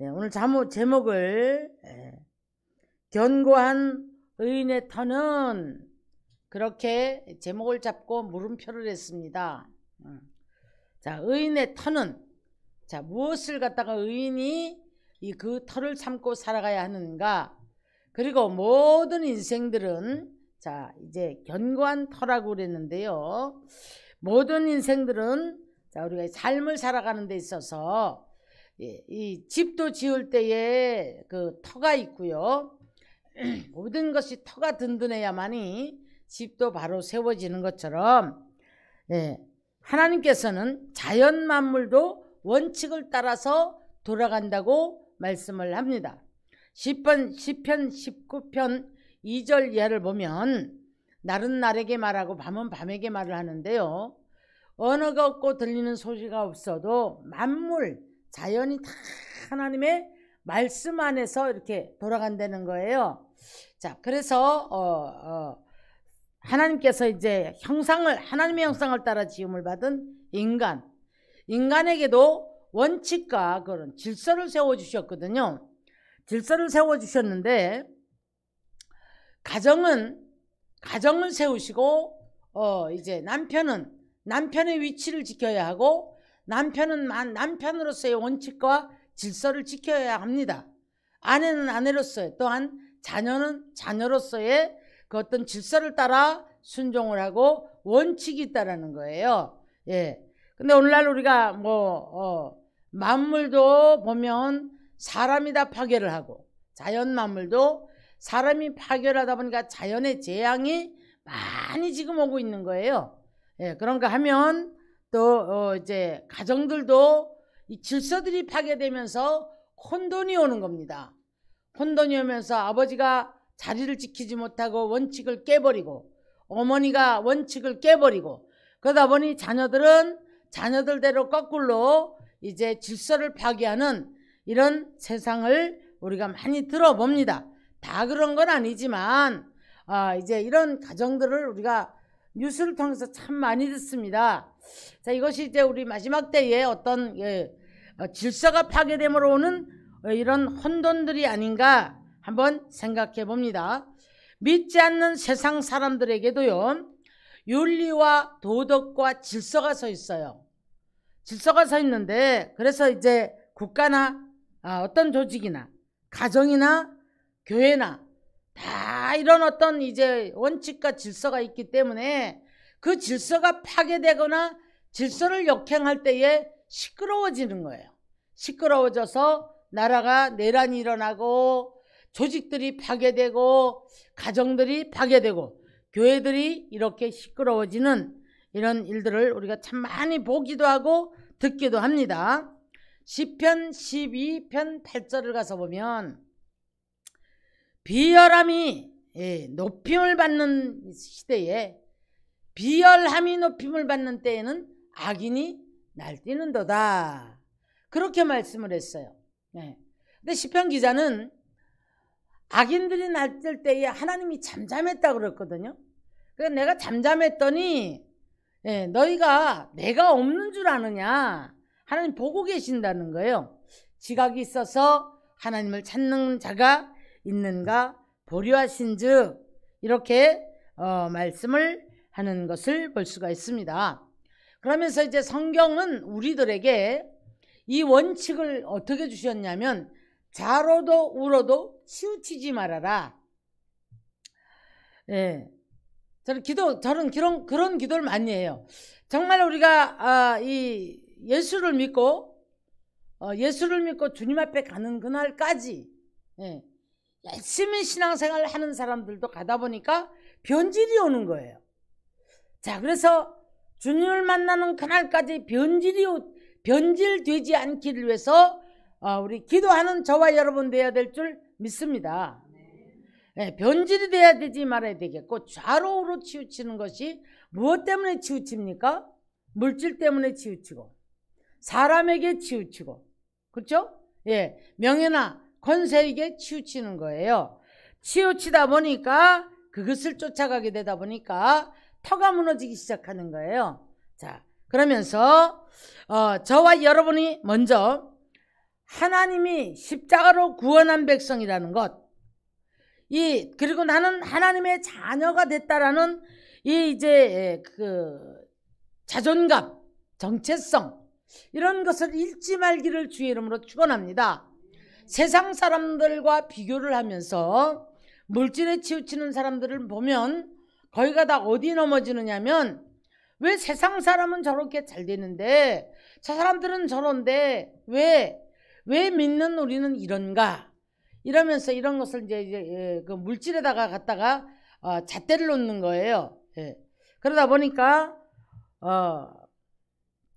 오늘 제목을 견고한 의인의 터는, 그렇게 제목을 잡고 물음표를 했습니다. 자, 의인의 터는, 자, 무엇을 갖다가 의인이 그 터를 삼고 살아가야 하는가? 그리고 모든 인생들은, 자, 이제 견고한 터라고 그랬는데요. 모든 인생들은, 자, 우리가 삶을 살아가는 데 있어서 이 집도 지을 때에 그 터가 있고요. 모든 것이 터가 든든해야만이 집도 바로 세워지는 것처럼, 하나님께서는 자연 만물도 원칙을 따라서 돌아간다고 말씀을 합니다. 시편 19편 2절 이하를 보면, 날은 날에게 말하고 밤은 밤에게 말을 하는데요. 언어가 없고 들리는 소리가 없어도 만물, 자연이 다 하나님의 말씀 안에서 이렇게 돌아간다는 거예요. 자, 그래서 하나님께서 이제 하나님의 형상을 따라 지음을 받은 인간에게도 원칙과 그런 질서를 세워주셨거든요. 질서를 세워주셨는데, 가정을 세우시고, 이제 남편의 위치를 지켜야 하고, 남편은 남편으로서의 원칙과 질서를 지켜야 합니다. 아내는 아내로서의, 또한 자녀는 자녀로서의 그 어떤 질서를 따라 순종을 하고 원칙이 있다라는 거예요. 근데 오늘날 우리가 만물도 보면 사람이 다 파괴를 하고, 자연 만물도 사람이 파괴를 하다 보니까 자연의 재앙이 많이 지금 오고 있는 거예요. 그런가 하면 또 이제 가정들도 이 질서들이 파괴되면서 혼돈이 오는 겁니다. 혼돈이 오면서 아버지가 자리를 지키지 못하고 원칙을 깨버리고, 어머니가 원칙을 깨버리고, 그러다 보니 자녀들은 자녀들대로 거꾸로 이제 질서를 파괴하는 이런 세상을 우리가 많이 들어봅니다. 다 그런 건 아니지만 이제 이런 가정들을 우리가 뉴스를 통해서 참 많이 듣습니다. 자, 이것이 이제 우리 마지막 때에 어떤 질서가 파괴됨으로 오는 이런 혼돈들이 아닌가 한번 생각해 봅니다. 믿지 않는 세상 사람들에게도요, 윤리와 도덕과 질서가 서 있어요. 질서가 서 있는데, 그래서 이제 국가나 어떤 조직이나 가정이나 교회나 다 이런 어떤 이제 원칙과 질서가 있기 때문에 그 질서가 파괴되거나 질서를 역행할 때에 시끄러워지는 거예요. 시끄러워져서 나라가 내란이 일어나고, 조직들이 파괴되고, 가정들이 파괴되고, 교회들이 이렇게 시끄러워지는 이런 일들을 우리가 참 많이 보기도 하고 듣기도 합니다. 시편 12편 8절을 가서 보면, 비열함이 높임을 받는 시대에, 비열함이 높임을 받는 때에는 악인이 날뛰는도다, 그렇게 말씀을 했어요. 근데 시편 기자는 악인들이 날뛸 때에 하나님이 잠잠했다고 그랬거든요. 그래서 내가 잠잠했더니 너희가 내가 없는 줄 아느냐, 하나님 보고 계신다는 거예요. 지각이 있어서 하나님을 찾는 자가 있는가 보려하신즉, 이렇게 말씀을 하는 것을 볼 수가 있습니다. 그러면서 이제 성경은 우리들에게 이 원칙을 어떻게 주셨냐면, 좌로도 우로도 치우치지 말아라. 저는 그런 기도를 많이 해요. 정말 우리가 이 예수를 믿고 주님 앞에 가는 그날까지 열심히 신앙생활을 하는 사람들도 가다 보니까 변질이 오는 거예요. 자, 그래서 주님을 만나는 그날까지 변질되지 않기를 위해서 우리 기도하는 저와 여러분 되어야 될 줄 믿습니다. 변질이 돼야 되지 말아야 되겠고, 좌로우로 치우치는 것이 무엇 때문에 치우칩니까? 물질 때문에 치우치고, 사람에게 치우치고, 그렇죠? 명예나 권세에게 치우치는 거예요. 치우치다 보니까, 그것을 쫓아가게 되다 보니까 터가 무너지기 시작하는 거예요. 자, 그러면서 저와 여러분이 먼저 하나님이 십자가로 구원한 백성이라는 것, 그리고 나는 하나님의 자녀가 됐다라는 이제 그 자존감, 정체성, 이런 것을 잃지 말기를 주의 이름으로 축원합니다. 세상 사람들과 비교를 하면서 물질에 치우치는 사람들을 보면 거기가 다 어디 넘어지느냐면, 왜 세상 사람은 저렇게 잘 되는데 저 사람들은 저런데 왜 믿는 우리는 이런가, 이러면서 이런 것을 이제 그 물질에다가 갖다가 잣대를 놓는 거예요. 그러다 보니까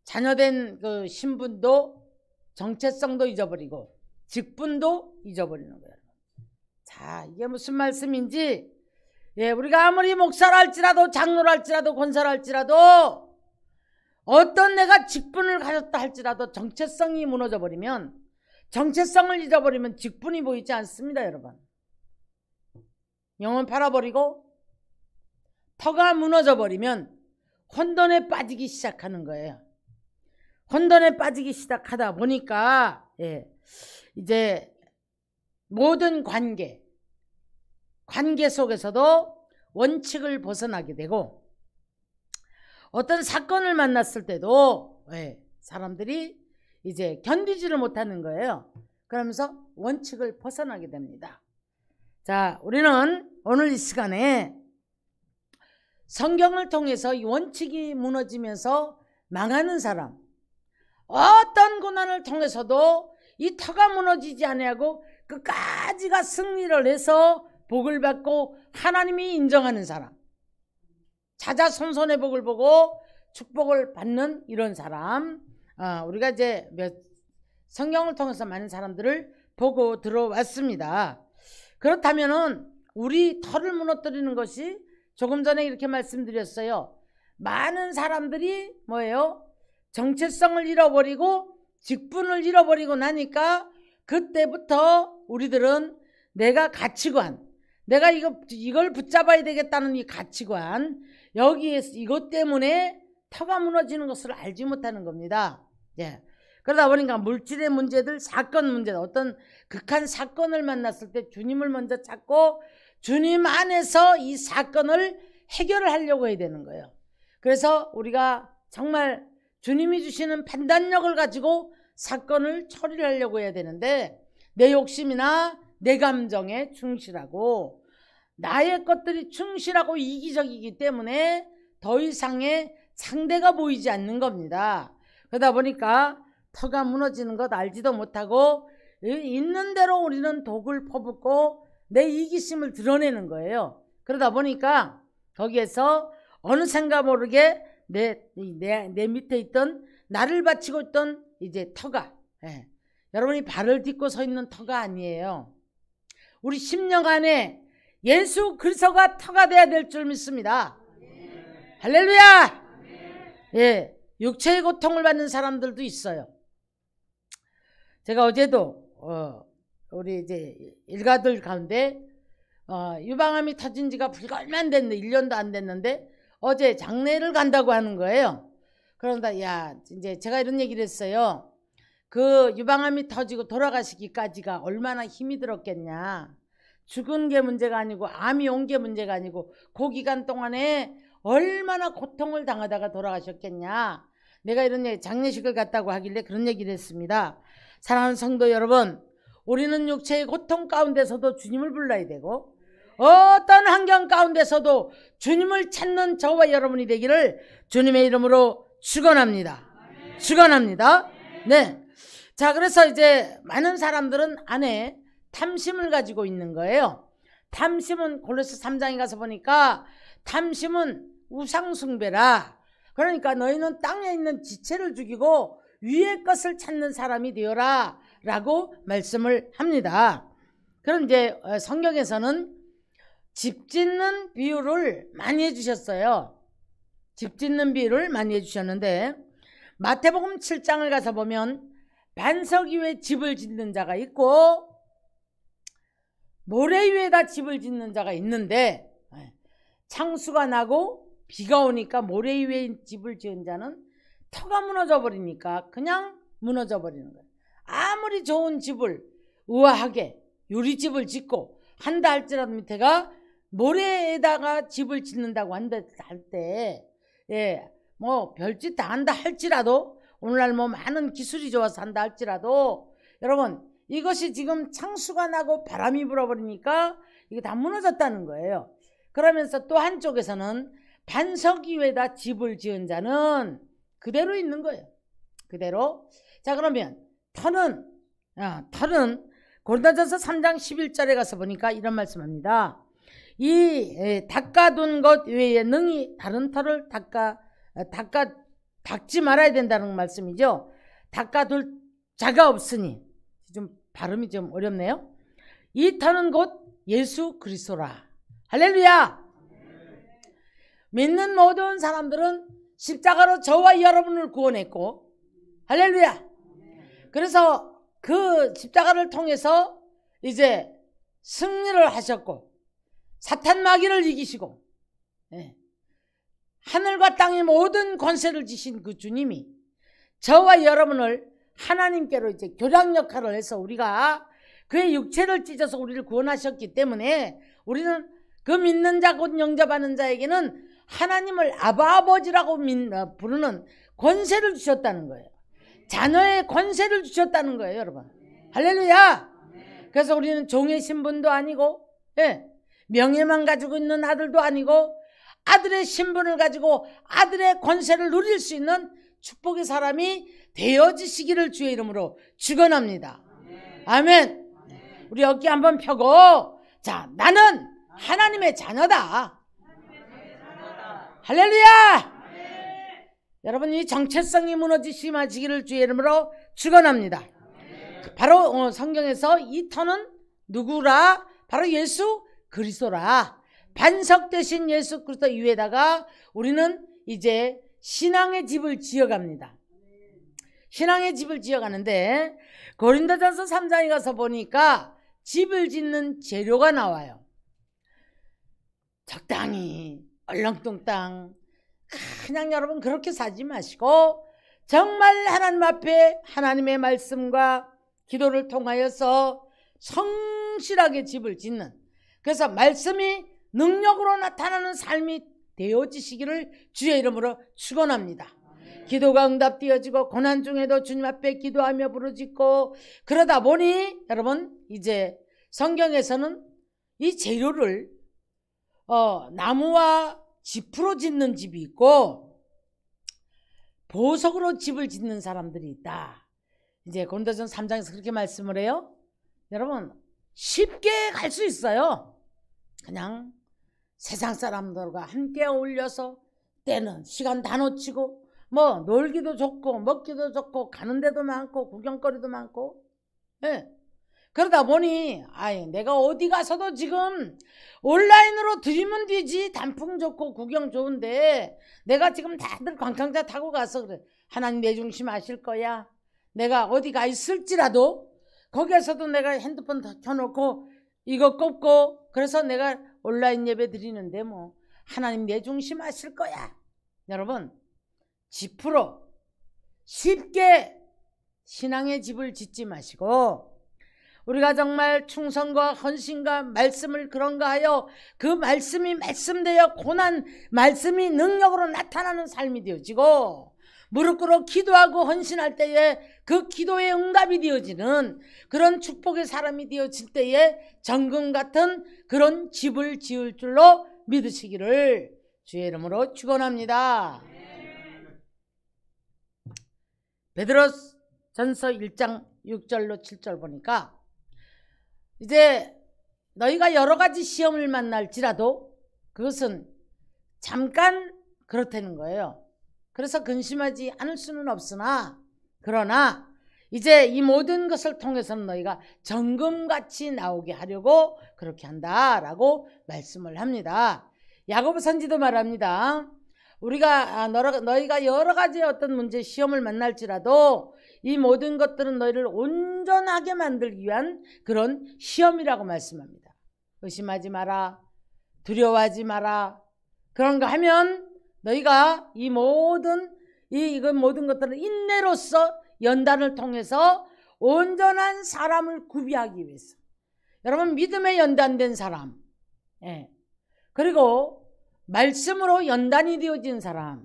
자녀된 그 신분도 정체성도 잊어버리고 직분도 잊어버리는 거예요. 자, 이게 무슨 말씀인지, 우리가 아무리 목사라 할지라도 장로라 할지라도 권사라 할지라도 어떤 내가 직분을 가졌다 할지라도 정체성이 무너져 버리면, 정체성을 잊어버리면 직분이 보이지 않습니다. 여러분, 영혼 팔아버리고 터가 무너져 버리면 혼돈에 빠지기 시작하는 거예요. 혼돈에 빠지기 시작하다 보니까 이제 모든 관계 속에서도 원칙을 벗어나게 되고, 어떤 사건을 만났을 때도 사람들이 이제 견디지를 못하는 거예요. 그러면서 원칙을 벗어나게 됩니다. 자, 우리는 오늘 이 시간에 성경을 통해서 이 원칙이 무너지면서 망하는 사람, 어떤 고난을 통해서도 이 터가 무너지지 아니하고 끝까지가 승리를 해서 복을 받고 하나님이 인정하는 사람, 자자손손의 복을 보고 축복을 받는 이런 사람, 우리가 이제 성경을 통해서 많은 사람들을 보고 들어왔습니다. 그렇다면은 우리 터를 무너뜨리는 것이, 조금 전에 이렇게 말씀드렸어요. 많은 사람들이 뭐예요? 정체성을 잃어버리고 직분을 잃어버리고 나니까 그때부터 우리들은 내가 가치관, 내가 이걸 붙잡아야 되겠다는 이 가치관, 여기에서 이것 때문에 터가 무너지는 것을 알지 못하는 겁니다. 그러다 보니까 물질의 문제들, 사건 문제들, 어떤 극한 사건을 만났을 때 주님을 먼저 찾고 주님 안에서 이 사건을 해결을 하려고 해야 되는 거예요. 그래서 우리가 정말 주님이 주시는 판단력을 가지고 사건을 처리를 하려고 해야 되는데, 내 욕심이나 내 감정에 충실하고 나의 것들이 충실하고 이기적이기 때문에 더 이상의 상대가 보이지 않는 겁니다. 그러다 보니까 터가 무너지는 것 알지도 못하고 있는 대로 우리는 독을 퍼붓고 내 이기심을 드러내는 거예요. 그러다 보니까 거기에서 어느샌가 모르게 내 밑에 있던, 나를 바치고 있던 이제 터가, 여러분이 발을 딛고 서 있는 터가 아니에요. 우리 심령 안에 예수 그리스도가 터가 돼야 될 줄 믿습니다. 할렐루야. 육체의 고통을 받는 사람들도 있어요. 제가 어제도 우리 이제 일가들 가운데 유방암이 터진 지가 불과 얼마 안 됐는데, 1년도 안 됐는데 어제 장례를 간다고 하는 거예요. 그런다, 야, 이제 제가 이런 얘기를 했어요. 그 유방암이 터지고 돌아가시기까지가 얼마나 힘이 들었겠냐. 죽은 게 문제가 아니고 암이 온 게 문제가 아니고 그 기간 동안에 얼마나 고통을 당하다가 돌아가셨겠냐. 내가 이런 얘기, 장례식을 갔다고 하길래 그런 얘기를 했습니다. 사랑하는 성도 여러분, 우리는 육체의 고통 가운데서도 주님을 불러야 되고, 어떤 환경 가운데서도 주님을 찾는 저와 여러분이 되기를 주님의 이름으로 축원합니다. 축원합니다. 자, 그래서 이제 많은 사람들은 안에 탐심을 가지고 있는 거예요. 탐심은 골로새 3장에 가서 보니까 탐심은 우상숭배라. 그러니까 너희는 땅에 있는 지체를 죽이고 위의 것을 찾는 사람이 되어라 라고 말씀을 합니다. 그럼 이제 성경에서는 집 짓는 비유를 많이 해주셨어요. 집 짓는 비유를 많이 해주셨는데, 마태복음 7장을 가서 보면 반석 위에 집을 짓는 자가 있고 모래 위에다 집을 짓는 자가 있는데, 창수가 나고 비가 오니까 모래 위에 집을 지은 자는 터가 무너져 버리니까 그냥 무너져 버리는 거예요. 아무리 좋은 집을 우아하게 유리집을 짓고 한다 할지라도 밑에가 모래에다가 집을 짓는다고 한다 할 때, 예, 뭐 별짓 다 한다 할지라도, 오늘날 뭐 많은 기술이 좋아서 한다 할지라도, 여러분 이것이 지금 창수가 나고 바람이 불어버리니까 이게 다 무너졌다는 거예요. 그러면서 또 한쪽에서는 반석 위에다 집을 지은 자는 그대로 있는 거예요. 그대로. 자, 그러면 터는 고린도전서 3장 11절에 가서 보니까 이런 말씀합니다. 이 닦아둔 것 외에 능히 다른 터를 닦지 말아야 된다는 말씀이죠. 닦아둘 자가 없으니, 좀 발음이 좀 어렵네요. 이 터는 곧 예수 그리스도라. 할렐루야. 믿는 모든 사람들은 십자가로 저와 여러분을 구원했고, 할렐루야. 그래서 그 십자가를 통해서 이제 승리를 하셨고, 사탄 마귀를 이기시고, 하늘과 땅의 모든 권세를 지신 그 주님이 저와 여러분을 하나님께로 이제 교량 역할을 해서 우리가 그의 육체를 찢어서 우리를 구원하셨기 때문에 우리는 그 믿는 자 곧 영접하는 자에게는 하나님을 아바 아버지라고 부르는 권세를 주셨다는 거예요. 자녀의 권세를 주셨다는 거예요, 여러분. 할렐루야. 그래서 우리는 종의 신분도 아니고, 명예만 가지고 있는 아들도 아니고, 아들의 신분을 가지고 아들의 권세를 누릴 수 있는 축복의 사람이 되어지시기를 주의 이름으로 축원합니다. 아멘. 우리 어깨 한번 펴고, 자, 나는 하나님의 자녀다. 할렐루야. 여러분, 이 정체성이 무너지지 마시기를 주의 이름으로 축원합니다. 바로 성경에서 이 터는 누구라? 바로 예수 그리스도라. 반석 대신 예수 그리스도 위에다가 우리는 이제 신앙의 집을 지어갑니다. 신앙의 집을 지어가는데 고린도전서 3장에 가서 보니까 집을 짓는 재료가 나와요. 적당히 얼렁뚱땅 그냥 여러분 그렇게 사지 마시고 정말 하나님 앞에 하나님의 말씀과 기도를 통하여서 성실하게 집을 짓는, 그래서 말씀이 능력으로 나타나는 삶이 되어지시기를 주의 이름으로 축원합니다. 기도가 응답되어지고 고난 중에도 주님 앞에 기도하며 부르짖고, 그러다 보니 여러분 이제 성경에서는 이 재료를 나무와 지프로 짓는 집이 있고 보석으로 집을 짓는 사람들이 있다. 이제 고린도전서 3장에서 그렇게 말씀을 해요. 여러분 쉽게 갈 수 있어요. 그냥 세상 사람들과 함께 어울려서 때는 시간 다 놓치고 뭐 놀기도 좋고 먹기도 좋고 가는 데도 많고 구경거리도 많고, 그러다 보니 내가 어디 가서도 지금 온라인으로 드리면 되지, 단풍 좋고 구경 좋은데 내가 지금 다들 관광차 타고 가서 그래. 하나님 내 중심 아실 거야. 내가 어디 가 있을지라도 거기에서도 내가 핸드폰 다 켜놓고 이거 꼽고 그래서 내가 온라인 예배 드리는데 뭐 하나님 내 중심 아실 거야. 여러분 집으로 쉽게 신앙의 집을 짓지 마시고 우리가 정말 충성과 헌신과 말씀을 그런가 하여 그 말씀이 말씀되어 고난 말씀이 능력으로 나타나는 삶이 되어지고 무릎 꿇어 기도하고 헌신할 때에 그 기도의 응답이 되어지는 그런 축복의 사람이 되어질 때에 정금 같은 그런 집을 지을 줄로 믿으시기를 주의 이름으로 축원합니다. 베드로전서 1장 6절로 7절 보니까 이제 너희가 여러 가지 시험을 만날지라도 그것은 잠깐 그렇다는 거예요. 그래서 근심하지 않을 수는 없으나 그러나 이제 이 모든 것을 통해서는 너희가 정금같이 나오게 하려고 그렇게 한다라고 말씀을 합니다. 야고보 선지도 말합니다. 우리가 너희가 여러 가지 어떤 문제 시험을 만날지라도 이 모든 것들은 너희를 온전하게 만들기 위한 그런 시험이라고 말씀합니다. 의심하지 마라. 두려워하지 마라. 그런가 하면 너희가 이 모든 것들은 인내로서 연단을 통해서 온전한 사람을 구비하기 위해서. 여러분, 믿음에 연단된 사람, 그리고 말씀으로 연단이 되어진 사람,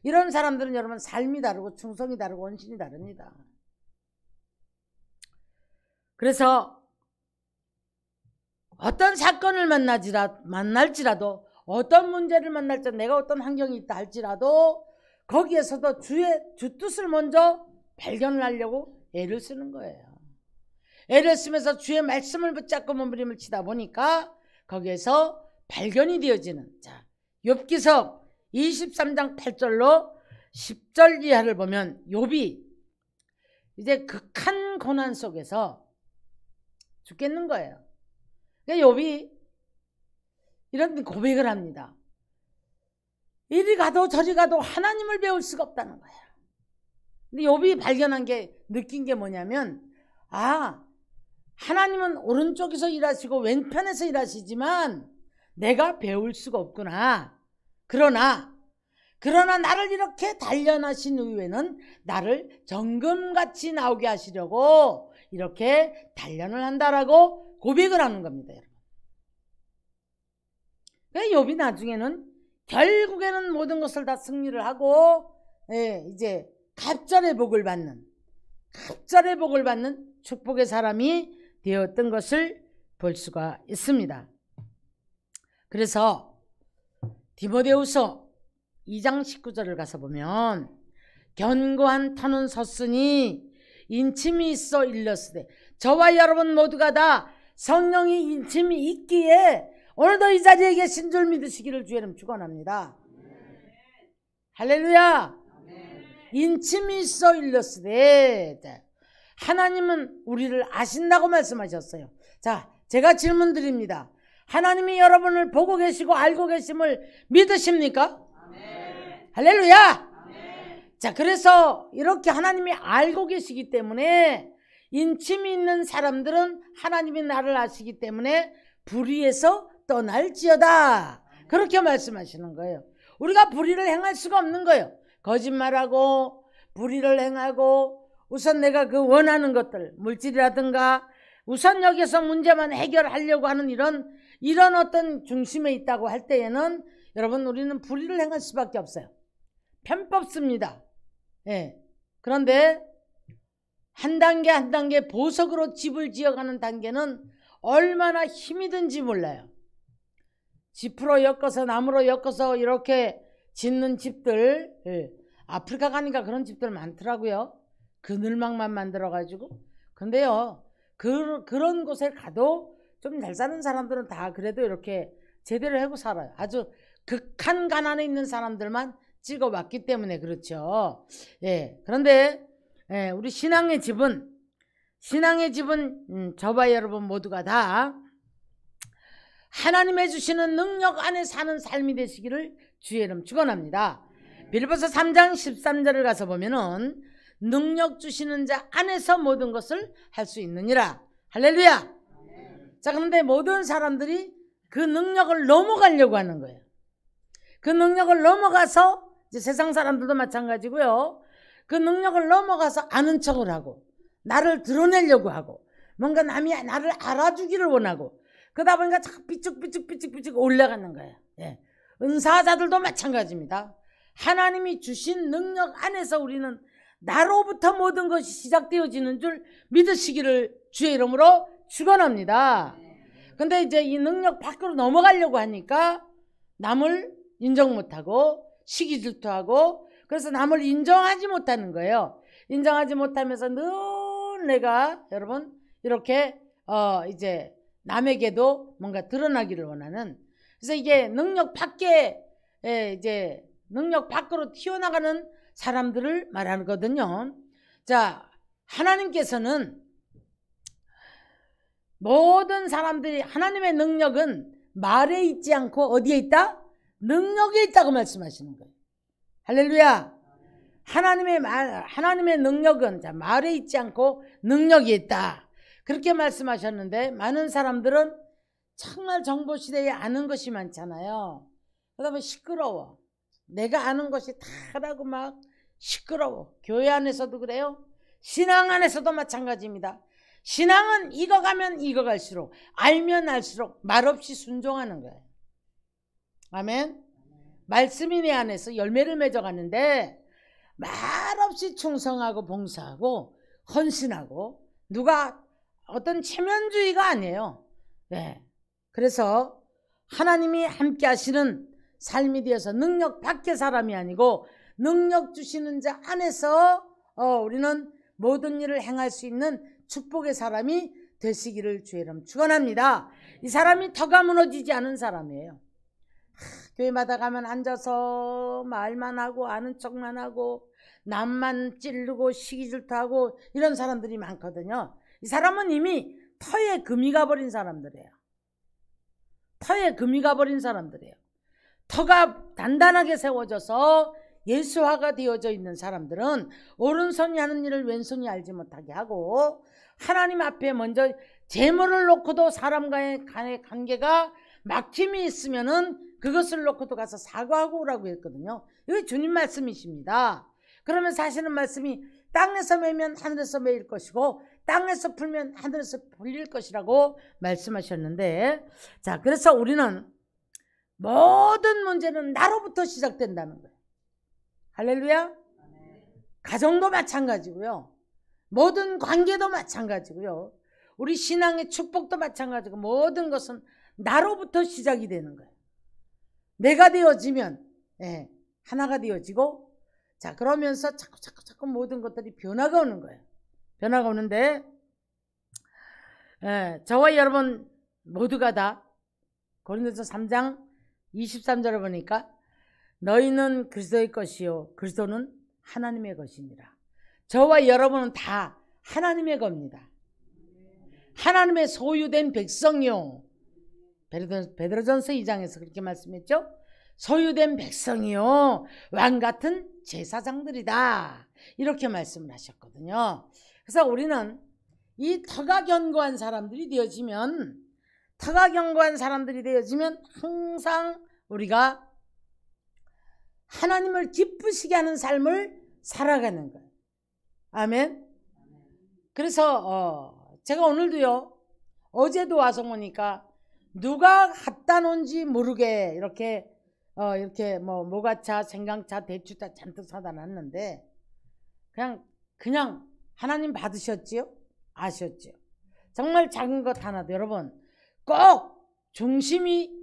이런 사람들은 여러분 삶이 다르고 충성이 다르고 헌신이 다릅니다. 그래서 어떤 사건을 만날지라도, 어떤 문제를 만날지라도, 내가 어떤 환경이 있다 할지라도 거기에서도 주 뜻을 먼저 발견을 하려고 애를 쓰는 거예요. 애를 쓰면서 주의 말씀을 붙잡고 몸부림을 치다 보니까 거기에서 발견이 되어지는. 자, 욥기서 23장 8절로 10절 이하를 보면 욥이 이제 극한 고난 속에서 죽겠는 거예요. 그러니까 욥이 이런 고백을 합니다. 이리 가도 저리 가도 하나님을 배울 수가 없다는 거예요. 근데 욥이 발견한 게, 느낀 게 뭐냐면, 하나님은 오른쪽에서 일하시고 왼편에서 일하시지만 내가 배울 수가 없구나. 그러나 나를 이렇게 단련하신 이후에는 나를 정금같이 나오게 하시려고 이렇게 단련을 한다라고 고백을 하는 겁니다, 여러분. 그러니까 욥이 나중에는 결국에는 모든 것을 다 승리를 하고 이제 갑절의 복을 받는 축복의 사람이 되었던 것을 볼 수가 있습니다. 그래서 디모데후서 2장 19절을 가서 보면, 견고한 터는 섰으니 인침이 있어 일렀으되, 저와 여러분 모두가 다 성령이 인침이 있기에 오늘도 이 자리에 계신 줄 믿으시기를 주의 이름 축원합니다. 할렐루야. 인침이 있어 일렀으되, 하나님은 우리를 아신다고 말씀하셨어요. 자, 제가 질문 드립니다. 하나님이 여러분을 보고 계시고 알고 계심을 믿으십니까? 아멘. 할렐루야. 아멘. 자, 그래서 이렇게 하나님이 알고 계시기 때문에, 인침이 있는 사람들은 하나님이 나를 아시기 때문에 불의에서 떠날지어다, 그렇게 말씀하시는 거예요. 우리가 불의를 행할 수가 없는 거예요. 거짓말하고 불의를 행하고, 우선 내가 그 원하는 것들, 물질이라든가, 우선 여기서 문제만 해결하려고 하는 이런 어떤 중심에 있다고 할 때에는 여러분, 우리는 불의를 행할 수밖에 없어요. 편법습니다. 그런데 한 단계 한 단계 보석으로 집을 지어가는 단계는 얼마나 힘이 든지 몰라요. 짚으로 엮어서 나무로 엮어서 이렇게 짓는 집들, 아프리카 가니까 그런 집들 많더라고요. 그늘막만 만들어가지고. 근데요, 그런 곳에 가도 좀 잘 사는 사람들은 다 그래도 이렇게 제대로 하고 살아요. 아주 극한 가난에 있는 사람들만 찍어왔기 때문에 그렇죠. 그런데 우리 신앙의 집은 저와 여러분 모두가 다 하나님의 주시는 능력 안에 사는 삶이 되시기를 주의 이름 축원합니다. 빌립보서 3장 13절을 가서 보면은, 능력 주시는 자 안에서 모든 것을 할 수 있느니라. 할렐루야. 자, 그런데 모든 사람들이 그 능력을 넘어가려고 하는 거예요. 그 능력을 넘어가서, 이제 세상 사람들도 마찬가지고요, 그 능력을 넘어가서 아는 척을 하고 나를 드러내려고 하고 뭔가 남이 나를 알아주기를 원하고, 그러다 보니까 자꾸 삐죽삐죽 올라가는 거예요. 은사자들도 마찬가지입니다. 하나님이 주신 능력 안에서 우리는 나로부터 모든 것이 시작되어지는 줄 믿으시기를 주의 이름으로 축원합니다. 근데 이제 이 능력 밖으로 넘어가려고 하니까 남을 인정 못하고 시기 질투하고, 그래서 남을 인정하지 못하는 거예요. 인정하지 못하면서 늘 내가 여러분 이렇게 이제 남에게도 뭔가 드러나기를 원하는, 그래서 이게 능력 밖에 이제 능력 밖으로 튀어나가는 사람들을 말하거든요. 자, 하나님께서는 모든 사람들이, 하나님의 능력은 말에 있지 않고 어디에 있다? 능력에 있다고 말씀하시는 거예요. 할렐루야. 하나님의 능력은 말에 있지 않고 능력이 있다, 그렇게 말씀하셨는데, 많은 사람들은 정말 정보시대에 아는 것이 많잖아요. 그러다 보면 시끄러워. 내가 아는 것이 다라고 막 시끄러워. 교회 안에서도 그래요. 신앙 안에서도 마찬가지입니다. 신앙은 익어가면 익어갈수록, 알면 알수록 말없이 순종하는 거예요. 아멘. 말씀이 내 안에서 열매를 맺어가는데 말없이 충성하고 봉사하고 헌신하고, 누가 어떤 체면주의가 아니에요. 네. 그래서 하나님이 함께 하시는 삶이 되어서 능력 밖의 사람이 아니고 능력 주시는 자 안에서 우리는 모든 일을 행할 수 있는 축복의 사람이 되시기를 주의 이름 축원합니다. 이 사람이 터가 무너지지 않은 사람이에요. 교회마다 가면 앉아서 말만 하고 아는 척만 하고 남만 찌르고 시기질투하고 이런 사람들이 많거든요. 이 사람은 이미 터에 금이 가버린 사람들이에요. 터에 금이 가버린 사람들이에요. 터가 단단하게 세워져서 예수화가 되어져 있는 사람들은 오른손이 하는 일을 왼손이 알지 못하게 하고, 하나님 앞에 먼저 재물을 놓고도 사람과의 관계가 막힘이 있으면은 그것을 놓고도 가서 사과하고 오라고 했거든요. 이게 주님 말씀이십니다. 그러면 사시는 말씀이 땅에서 매면 하늘에서 매일 것이고 땅에서 풀면 하늘에서 풀릴 것이라고 말씀하셨는데, 자, 그래서 우리는 모든 문제는 나로부터 시작된다는 거예요. 할렐루야. 가정도 마찬가지고요, 모든 관계도 마찬가지고요, 우리 신앙의 축복도 마찬가지고, 모든 것은 나로부터 시작이 되는 거예요. 내가 되어지면 하나가 되어지고, 자, 그러면서 자꾸 모든 것들이 변화가 오는 거예요. 변화가 오는데, 저와 여러분 모두가 다 고린도서 3장 23절을 보니까 너희는 그리스도의 것이요 그리스도는 하나님의 것이니라. 저와 여러분은 다 하나님의 겁니다. 하나님의 소유된 백성이요. 베드로전서 2장에서 그렇게 말씀했죠. 소유된 백성이요 왕같은 제사장들이다, 이렇게 말씀을 하셨거든요. 그래서 우리는 이 터가 견고한 사람들이 되어지면 항상 우리가 하나님을 기쁘시게 하는 삶을 살아가는 거예요. 아멘. 그래서 제가 오늘도요, 어제도 와서 보니까 누가 갖다 놓은지 모르게 이렇게 모가차, 생강차, 대추차 잔뜩 사다 놨는데 그냥 하나님 받으셨지요? 아셨지요? 정말 작은 것 하나도 여러분 꼭 중심이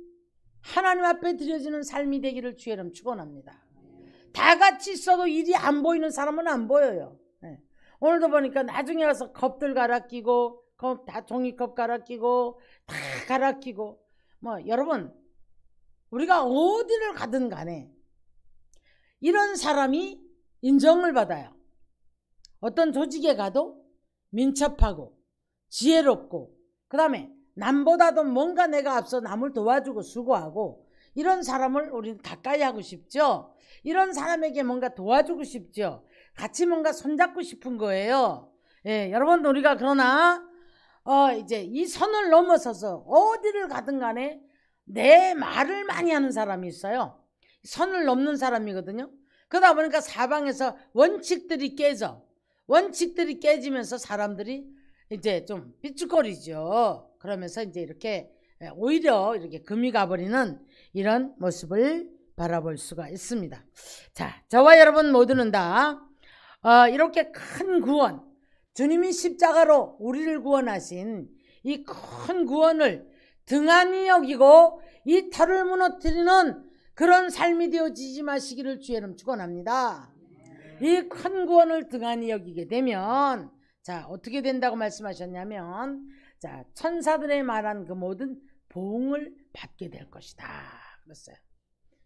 하나님 앞에 드려지는 삶이 되기를 주의 이름 축원합니다. 다 같이 있어도 일이 안 보이는 사람은 안 보여요. 오늘도 보니까 나중에 와서 컵들 갈아 끼고, 다 종이컵 갈아 끼고, 다 갈아 끼고, 여러분 우리가 어디를 가든 간에 이런 사람이 인정을 받아요. 어떤 조직에 가도 민첩하고 지혜롭고, 그 다음에 남보다도 뭔가 내가 앞서 남을 도와주고 수고하고, 이런 사람을 우리는 가까이 하고 싶죠. 이런 사람에게 뭔가 도와주고 싶죠. 같이 뭔가 손잡고 싶은 거예요. 여러분, 우리가 그러나 이제 이 선을 넘어서서 어디를 가든 간에 내 말을 많이 하는 사람이 있어요. 선을 넘는 사람이거든요. 그러다 보니까 사방에서 원칙들이 깨지면서 사람들이 이제 좀 삐죽거리죠. 그러면서 이제 이렇게 오히려 이렇게 금이 가버리는 이런 모습을 바라볼 수가 있습니다. 자, 저와 여러분 모두는 다 이렇게 큰 구원, 주님이 십자가로 우리를 구원하신 이 큰 구원을 등한히 여기고 이 터를 무너뜨리는 그런 삶이 되어지지 마시기를 주의 이름 축원합니다. 이 큰 구원을 등한히 여기게 되면, 자, 어떻게 된다고 말씀하셨냐면, 자, 천사들의 말한 그 모든 보응을 받게 될 것이다 그랬어요.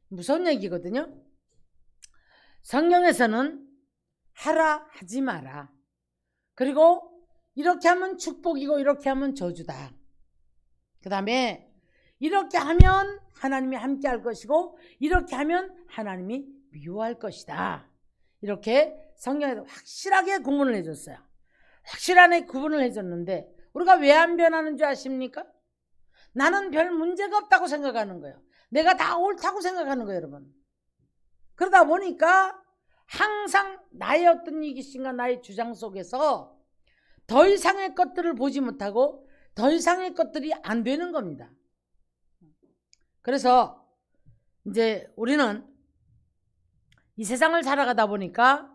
무서운 얘기거든요. 성경에서는 하라 하지 마라, 그리고 이렇게 하면 축복이고 이렇게 하면 저주다, 그 다음에 이렇게 하면 하나님이 함께 할 것이고 이렇게 하면 하나님이 미워할 것이다, 이렇게 성경에서 확실하게 구분을 해줬어요. 확실하게 구분을 해줬는데 우리가 왜 안 변하는 줄 아십니까? 나는 별 문제가 없다고 생각하는 거예요. 내가 다 옳다고 생각하는 거예요, 여러분. 그러다 보니까 항상 나의 어떤 이기심과 나의 주장 속에서 더 이상의 것들을 보지 못하고 더 이상의 것들이 안 되는 겁니다. 그래서 이제 우리는 이 세상을 살아가다 보니까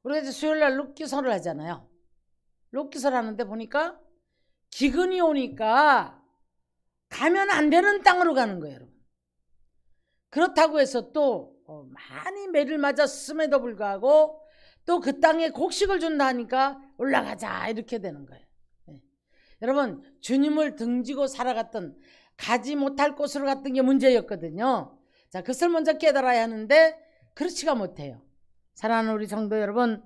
우리가 이제 수요일날 룻기서를 하잖아요. 룻기서를 하는데 보니까 기근이 오니까 가면 안 되는 땅으로 가는 거예요, 여러분. 그렇다고 해서 또 많이 매를 맞았음에도 불구하고 또 그 땅에 곡식을 준다 하니까 올라가자 이렇게 되는 거예요. 여러분, 주님을 등지고 살아갔던 가지 못할 곳으로 갔던 게 문제였거든요. 자, 그것을 먼저 깨달아야 하는데 그렇지가 못해요. 사랑하는 우리 성도 여러분,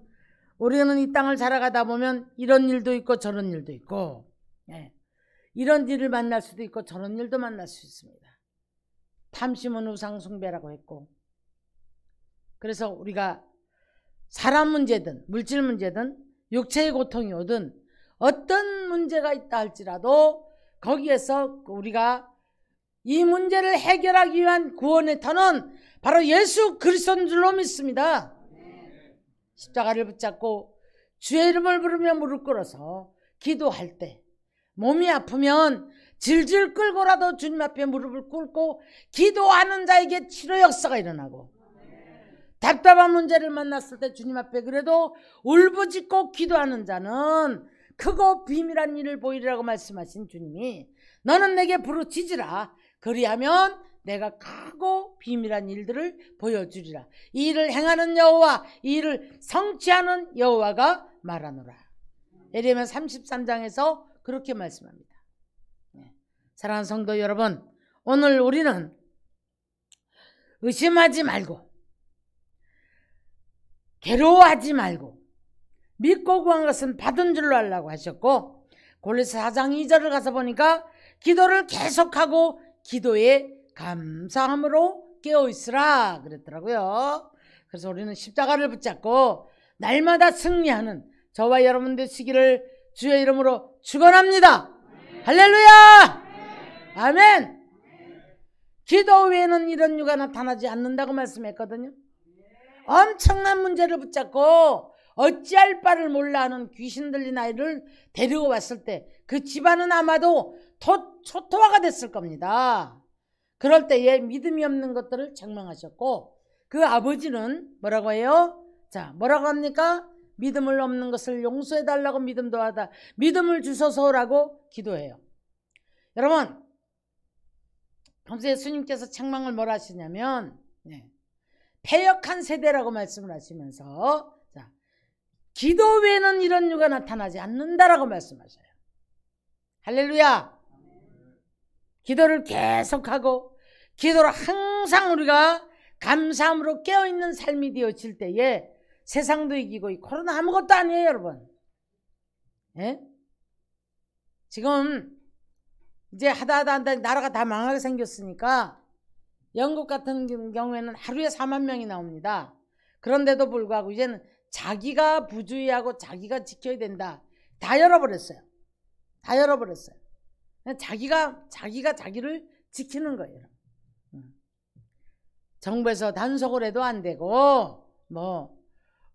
우리는 이 땅을 살아가다 보면 이런 일도 있고 저런 일도 있고, 이런 일을 만날 수도 있고 저런 일도 만날 수 있습니다. 탐심은 우상 숭배라고 했고, 그래서 우리가 사람 문제든 물질 문제든 육체의 고통이 오든 어떤 문제가 있다 할지라도 거기에서 우리가 이 문제를 해결하기 위한 구원의 터는 바로 예수 그리스도인 줄로 믿습니다. 십자가를 붙잡고 주의 이름을 부르며 무릎 꿇어서 기도할 때 몸이 아프면 질질 끌고라도 주님 앞에 무릎을 꿇고 기도하는 자에게 치료 역사가 일어나고, 답답한 문제를 만났을 때 주님 앞에 그래도 울부짖고 기도하는 자는 크고 비밀한 일을 보이리라고 말씀하신 주님이 너는 내게 부르짖으라 그리하면 내가 크고 비밀한 일들을 보여주리라. 이 일을 행하는 여호와, 이 일을 성취하는 여호와가 말하노라. 예레미야 33장에서 그렇게 말씀합니다. 사랑하는 성도 여러분, 오늘 우리는 의심하지 말고 괴로워하지 말고 믿고 구한 것은 받은 줄로 하려고 하셨고, 골로새 4장 2절을 가서 보니까 기도를 계속하고 기도에 감사함으로 깨어있으라 그랬더라고요. 그래서 우리는 십자가를 붙잡고 날마다 승리하는 저와 여러분 되시기를 주의 이름으로 축원합니다. 할렐루야. 아멘. 기도 외에는 이런 유가 나타나지 않는다고 말씀했거든요. 엄청난 문제를 붙잡고 어찌할 바를 몰라 하는 귀신 들린 아이를 데리고 왔을 때 그 집안은 아마도 초토화가 됐을 겁니다. 그럴 때에 믿음이 없는 것들을 책망하셨고, 그 아버지는 뭐라고 해요? 자, 뭐라고 합니까? 믿음을 없는 것을 용서해달라고 믿음도 하다 믿음을 주소서라고 기도해요. 여러분, 평소에 예수님께서 책망을 뭐라 하시냐면 패역한 세대라고 말씀을 하시면서, 자, 기도 외에는 이런 유가 나타나지 않는다라고 말씀하셔요. 할렐루야. 기도를 계속하고 기도로 항상 우리가 감사함으로 깨어있는 삶이 되어질 때에 세상도 이기고 이 코로나 아무것도 아니에요, 여러분. 지금 이제 하다 나라가 다 망하게 생겼으니까 영국 같은 경우에는 하루에 4만 명이 나옵니다. 그런데도 불구하고 이제는 자기가 부주의하고 자기가 지켜야 된다. 다 열어버렸어요. 다 열어버렸어요. 자기가 자기를 지키는 거예요. 정부에서 단속을 해도 안 되고 뭐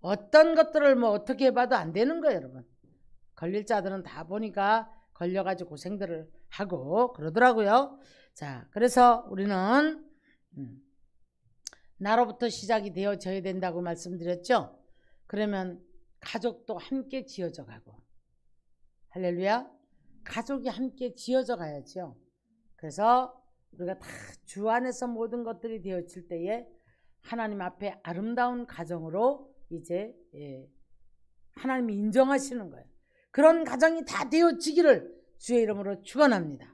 어떤 것들을 뭐 어떻게 해봐도 안 되는 거예요, 여러분. 걸릴 자들은 다 보니까 걸려가지고 고생들을 하고 그러더라고요. 자, 그래서 우리는 나로부터 시작이 되어져야 된다고 말씀드렸죠. 그러면 가족도 함께 지어져 가고, 할렐루야, 가족이 함께 지어져 가야죠. 그래서 우리가 다 주 안에서 모든 것들이 되어질 때에 하나님 앞에 아름다운 가정으로 이제 하나님이 인정하시는 거예요. 그런 가정이 다 되어지기를 주의 이름으로 축원합니다.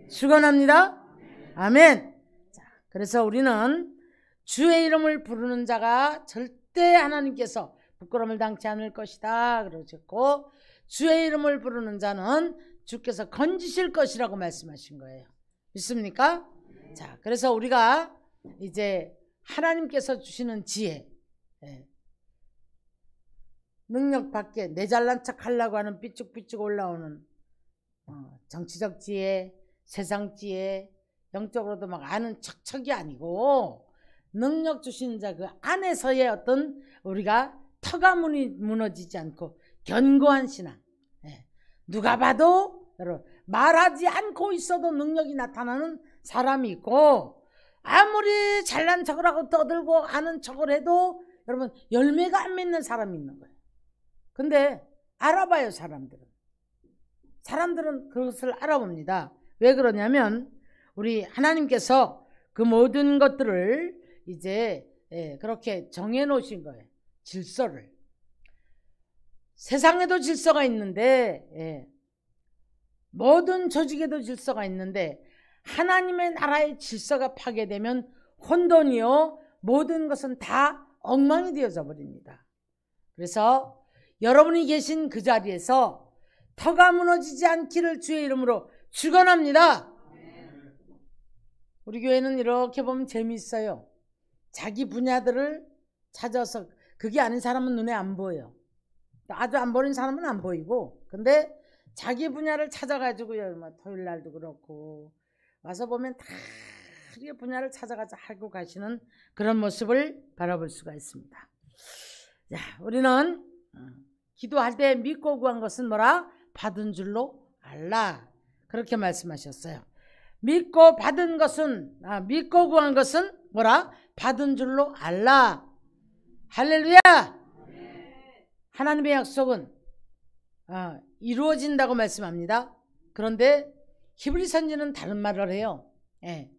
축원합니다. 아멘. 자, 그래서 우리는 주의 이름을 부르는 자가 절대 하나님께서 부끄러움을 당치 않을 것이다 그러셨고, 주의 이름을 부르는 자는 주께서 건지실 것이라고 말씀하신 거예요. 믿습니까? 자, 그래서 우리가 이제 하나님께서 주시는 지혜, 능력 밖에 내 잘난 척 하려고 하는 삐쭉삐쭉 올라오는 정치적 지혜, 세상 지혜, 영적으로도 막 아는 척척이 아니고 능력 주시는 자 그 안에서의 어떤 우리가 터가 무너지지 않고 견고한 신앙. 누가 봐도 여러분 말하지 않고 있어도 능력이 나타나는 사람이 있고, 아무리 잘난 척을 하고 떠들고 아는 척을 해도 여러분 열매가 안 맺는 사람이 있는 거예요. 근데 알아봐요. 사람들은 그것을 알아봅니다. 왜 그러냐면 우리 하나님께서 그 모든 것들을 이제 그렇게 정해 놓으신 거예요. 질서를. 세상에도 질서가 있는데 모든 조직에도 질서가 있는데 하나님의 나라의 질서가 파괴되면 혼돈이요 모든 것은 다 엉망이 되어져 버립니다. 그래서 여러분이 계신 그 자리에서 터가 무너지지 않기를 주의 이름으로 축원합니다. 우리 교회는 이렇게 보면 재미있어요. 자기 분야들을 찾아서, 그게 아닌 사람은 눈에 안 보여요. 아주 안 보이는 사람은 안 보이고, 근데 자기 분야를 찾아가지고 토요일 날도 그렇고 와서 보면 다 분야를 찾아가서 하고 가시는 그런 모습을 바라볼 수가 있습니다. 자, 우리는 기도할 때 믿고 구한 것은 뭐라? 받은 줄로 알라. 그렇게 말씀하셨어요. 믿고 받은 것은, 믿고 구한 것은 뭐라? 받은 줄로 알라. 할렐루야. 하나님의 약속은 이루어진다고 말씀합니다. 그런데 히브리 선지는 다른 말을 해요.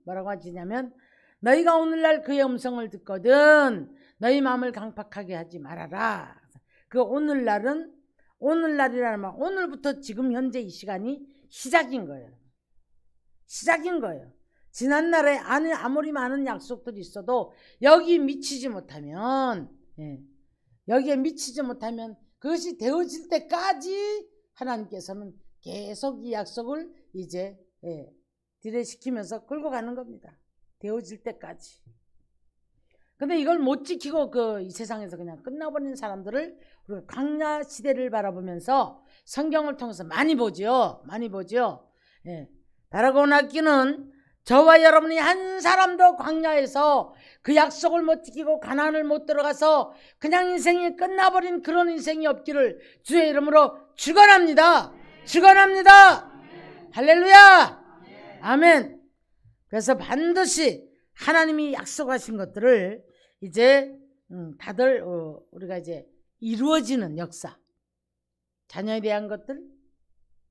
뭐라고 하시냐면 너희가 오늘날 그의 음성을 듣거든 너희 마음을 강팍하게 하지 말아라. 그 오늘날은, 오늘날이라는 말, 오늘부터 지금 현재 이 시간이 시작인 거예요. 지난날에 아무리 많은 약속들이 있어도 여기에 미치지 못하면 그것이 되어질 때까지 하나님께서는 계속 이 약속을 이제 딜레이시키면서 끌고 가는 겁니다. 되어질 때까지. 근데 이걸 못 지키고 이 세상에서 그냥 끝나버리는 사람들을 우리가 광야 시대를 바라보면서 성경을 통해서 많이 보죠. 바라고 낫기는 저와 여러분이 한 사람도 광야에서 그 약속을 못 지키고 가나안을 못 들어가서 그냥 인생이 끝나버린 그런 인생이 없기를 주의 이름으로 축원합니다. 할렐루야. 아멘. 그래서 반드시 하나님이 약속하신 것들을 이제 다들 우리가 이제 이루어지는 역사, 자녀에 대한 것들,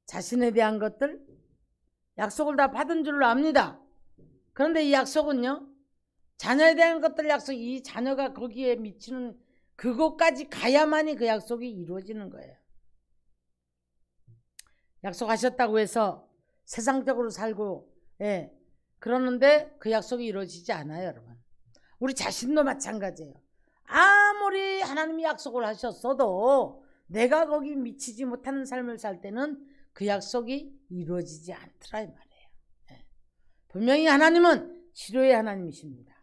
자신에 대한 것들, 약속을 다 받은 줄로 압니다. 그런데 이 약속은요, 자녀에 대한 것들 약속, 이 자녀가 거기에 미치는 그곳까지 가야만이 그 약속이 이루어지는 거예요. 약속하셨다고 해서 세상적으로 살고 그러는데 그 약속이 이루어지지 않아요. 여러분, 우리 자신도 마찬가지예요. 아무리 하나님이 약속을 하셨어도 내가 거기 미치지 못하는 삶을 살 때는 그 약속이 이루어지지 않더라 이 말이에요. 분명히 하나님은 치료의 하나님이십니다.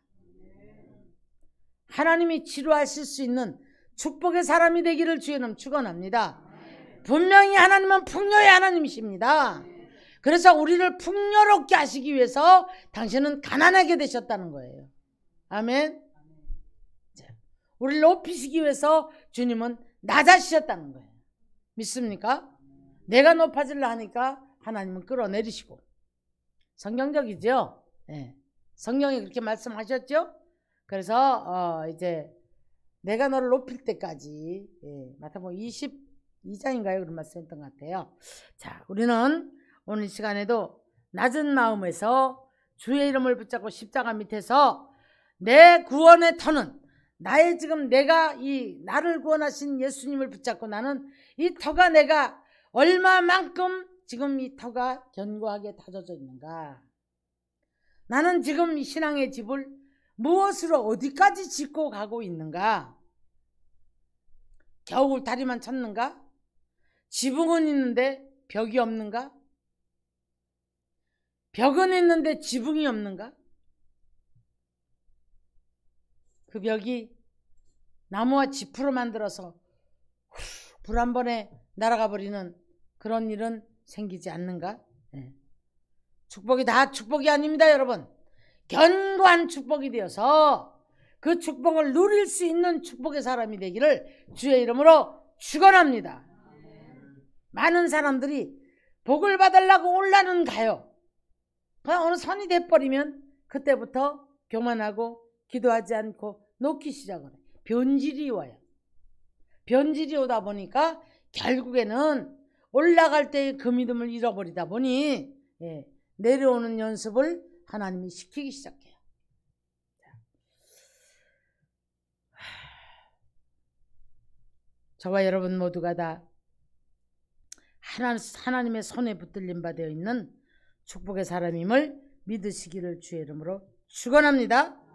하나님이 치료하실 수 있는 축복의 사람이 되기를 주의 이름 축원합니다. 분명히 하나님은 풍요의 하나님이십니다. 그래서 우리를 풍요롭게 하시기 위해서 당신은 가난하게 되셨다는 거예요. 아멘. 우리를 높이시기 위해서 주님은 낮아지셨다는 거예요. 믿습니까? 내가 높아지려 하니까 하나님은 끌어내리시고. 성경적이죠. 성경이 그렇게 말씀하셨죠. 그래서 이제 내가 너를 높일 때까지 마태복음 22장인가요? 그런 말씀했던 것 같아요. 자, 우리는 오늘 이 시간에도 낮은 마음에서 주의 이름을 붙잡고 십자가 밑에서 내 구원의 터는 나의 지금 내가 이 나를 구원하신 예수님을 붙잡고 나는 이 터가 내가 얼마만큼 지금 이 터가 견고하게 다져져 있는가. 나는 지금 이 신앙의 집을 무엇으로 어디까지 짓고 가고 있는가. 겨우 울타리만 쳤는가? 지붕은 있는데 벽이 없는가? 벽은 있는데 지붕이 없는가? 그 벽이 나무와 지프로 만들어서 불 한 번에 날아가 버리는 그런 일은 생기지 않는가? 축복이 다 축복이 아닙니다, 여러분. 견고한 축복이 되어서 그 축복을 누릴 수 있는 축복의 사람이 되기를 주의 이름으로 축원합니다. 많은 사람들이 복을 받으려고 올라는 가요. 그냥 어느 선이 돼버리면 그때부터 교만하고 기도하지 않고 놓기 시작을 해요. 변질이 와요. 변질이 오다 보니까 결국에는 올라갈 때의 그 믿음을 잃어버리다 보니 내려오는 연습을 하나님이 시키기 시작해요. 저와 여러분 모두가 다 하나님의 손에 붙들림 바 되어 있는 축복의 사람임을 믿으시기를 주의 이름으로 축원합니다.